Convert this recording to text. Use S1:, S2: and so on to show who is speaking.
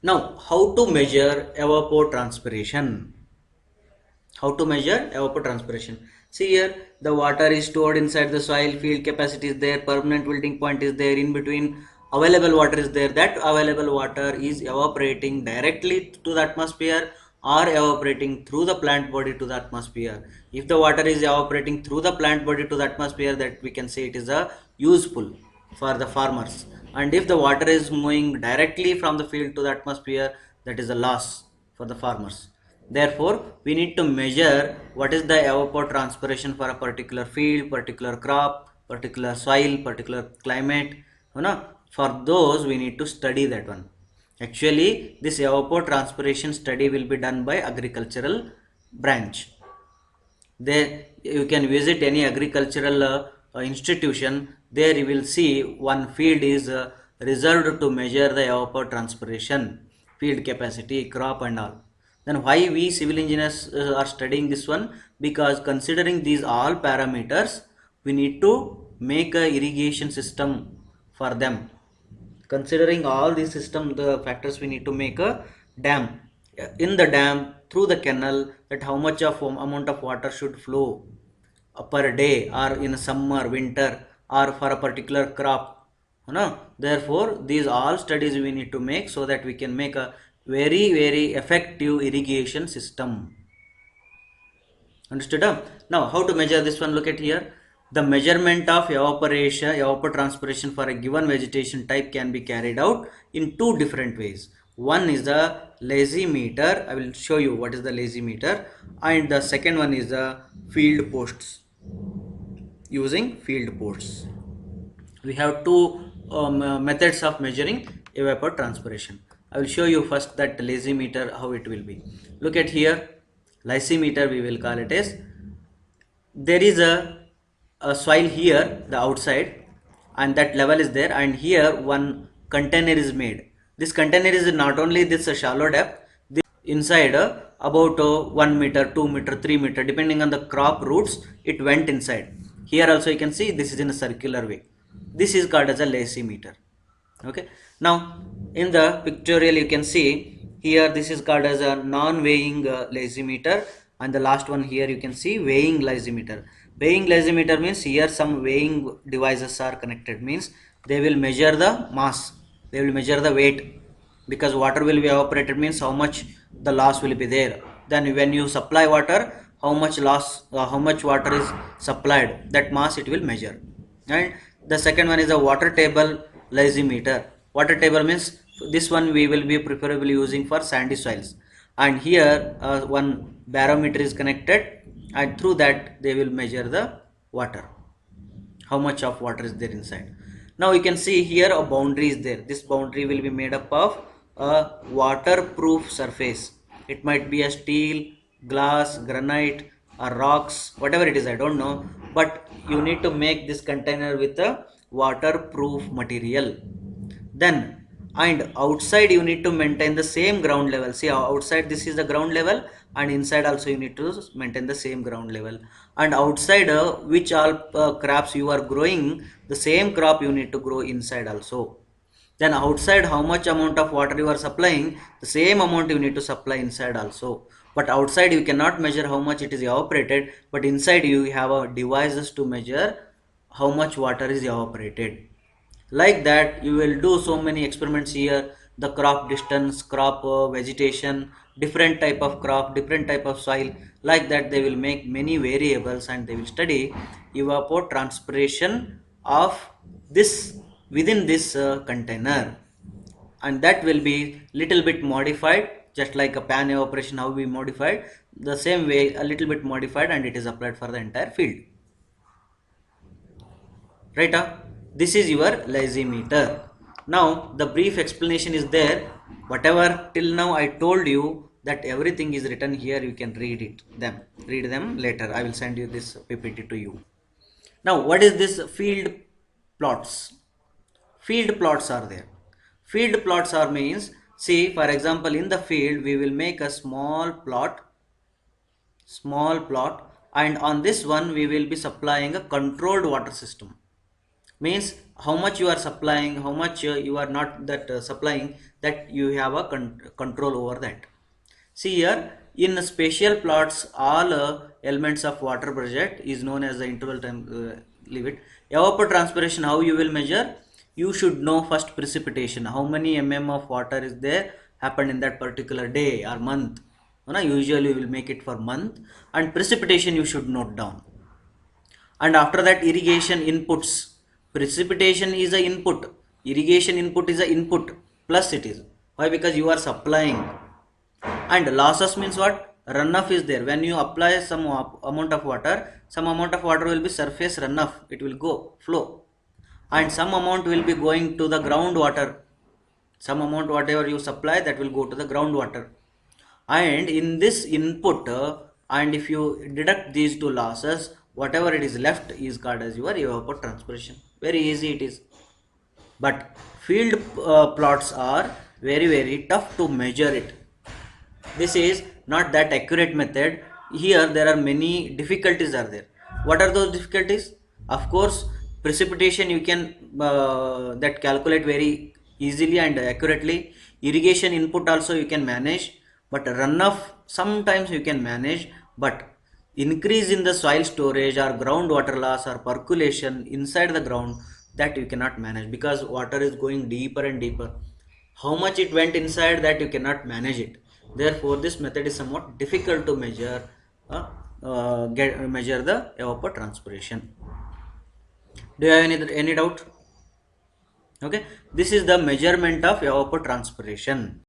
S1: Now, how to measure evapotranspiration? How to measure evapotranspiration? See here, the water is stored inside the soil, field capacity is there, permanent wilting point is there, in between available water is there. That available water is evaporating directly to the atmosphere or evaporating through the plant body to the atmosphere. If the water is evaporating through the plant body to the atmosphere, that we can say it is a useful for the farmers. And if the water is moving directly from the field to the atmosphere, that is a loss for the farmers. Therefore, we need to measure what is the evapotranspiration for a particular field, particular crop, particular soil, particular climate. You know, for those we need to study that one. Actually, this evapotranspiration study will be done by agricultural branch. There you can visit any agricultural institution. There you will see one field is reserved to measure the evapotranspiration, field capacity, crop and all. Then why we civil engineers are studying this one? Because considering these all parameters, we need to make a irrigation system for them. Considering all these system, the factors, we need to make a dam. In the dam, through the canal, that how much of amount of water should flow per day, or in summer, winter, or for a particular crop. Therefore, these all studies we need to make so that we can make a very effective irrigation system. Understood? Now, how to measure this one? Look at here. The measurement of evapotranspiration for a given vegetation type can be carried out in two different ways. One is the lazy meter. I will show you what is the lazy meter. And the second one is the field posts. Using field posts. We have two methods of measuring evapotranspiration. I will show you first that lazy meter, how it will be. Look at here. Lysimeter we will call it as. There is a soil here, the outside, and that level is there, and here one container is made. This container is not only this shallow depth, this inside about 1 meter, 2 meter, 3 meter, depending on the crop roots, it went inside. Here also you can see this is in a circular way. This is called as a lysimeter. Okay. Now in the pictorial you can see here, this is called as a non-weighing lysimeter, and the last one here you can see weighing lysimeter. Weighing lysimeter means here some weighing devices are connected, means they will measure the mass, they will measure the weight, because water will be evaporated means how much the loss will be there. Then when you supply water, how much loss, how much water is supplied, that mass it will measure. And the second one is a water table lysimeter. Water table means this one we will be preferably using for sandy soils, and here one barometer is connected, and through that they will measure the water, how much of water is there inside. Now you can see here a boundary is there. This boundary will be made up of a waterproof surface. It might be a steel, glass, granite, or rocks, whatever it is, I don't know, but you need to make this container with a waterproof material. Then, and outside you need to maintain the same ground level. See, outside this is the ground level, and inside also you need to maintain the same ground level. And outside which all crops you are growing, the same crop you need to grow inside also. Then outside how much amount of water you are supplying, the same amount you need to supply inside also. But outside you cannot measure how much it is evaporated, but inside you have a devices to measure how much water is evaporated. Like that you will do so many experiments here. The crop distance, crop vegetation, different type of crop, different type of soil. Like that they will make many variables, and they will study evapotranspiration of this within this container, and that will be little bit modified, just like a pan evaporation how we modified, the same way a little bit modified, and it is applied for the entire field. Right? This is your lysimeter. Now the brief explanation is there. Whatever till now I told you, that everything is written here, you can read them later. I will send you this ppt to you. Now what is this field plots? Field plots are there. Field plots are means, see, for example, in the field we will make a small plot, and on this one we will be supplying a controlled water system. means how much you are supplying, how much you are not that supplying, that you have a control over that. See here, in spatial plots, all elements of water project is known as the interval time limit. Evapotranspiration, how you will measure? You should know first precipitation, how many of water is there happened in that particular day or month. Usually you will make it for month, and precipitation you should note down. And after that, irrigation inputs. Precipitation is a input, irrigation input is a input, plus it is. Why? Because you are supplying. And losses means what? Runoff is there. When you apply some amount of water, some amount of water will be surface runoff, it will go flow, and some amount will be going to the groundwater. Some amount whatever you supply, that will go to the groundwater. And in this input, and if you deduct these two losses, whatever it is left is called as your evapotranspiration. Very easy it is. But field plots are very tough to measure it. This is not that accurate method. Here there are many difficulties are there. What are those difficulties? Of course, precipitation you can that calculate very easily and accurately. Irrigation input also you can manage, but runoff sometimes you can manage, but increase in the soil storage or groundwater loss or percolation inside the ground, that you cannot manage, because water is going deeper and deeper. How much it went inside, that you cannot manage it. Therefore this method is somewhat difficult to measure, measure the evapotranspiration. Do you have any doubt? Okay, this is the measurement of evapotranspiration.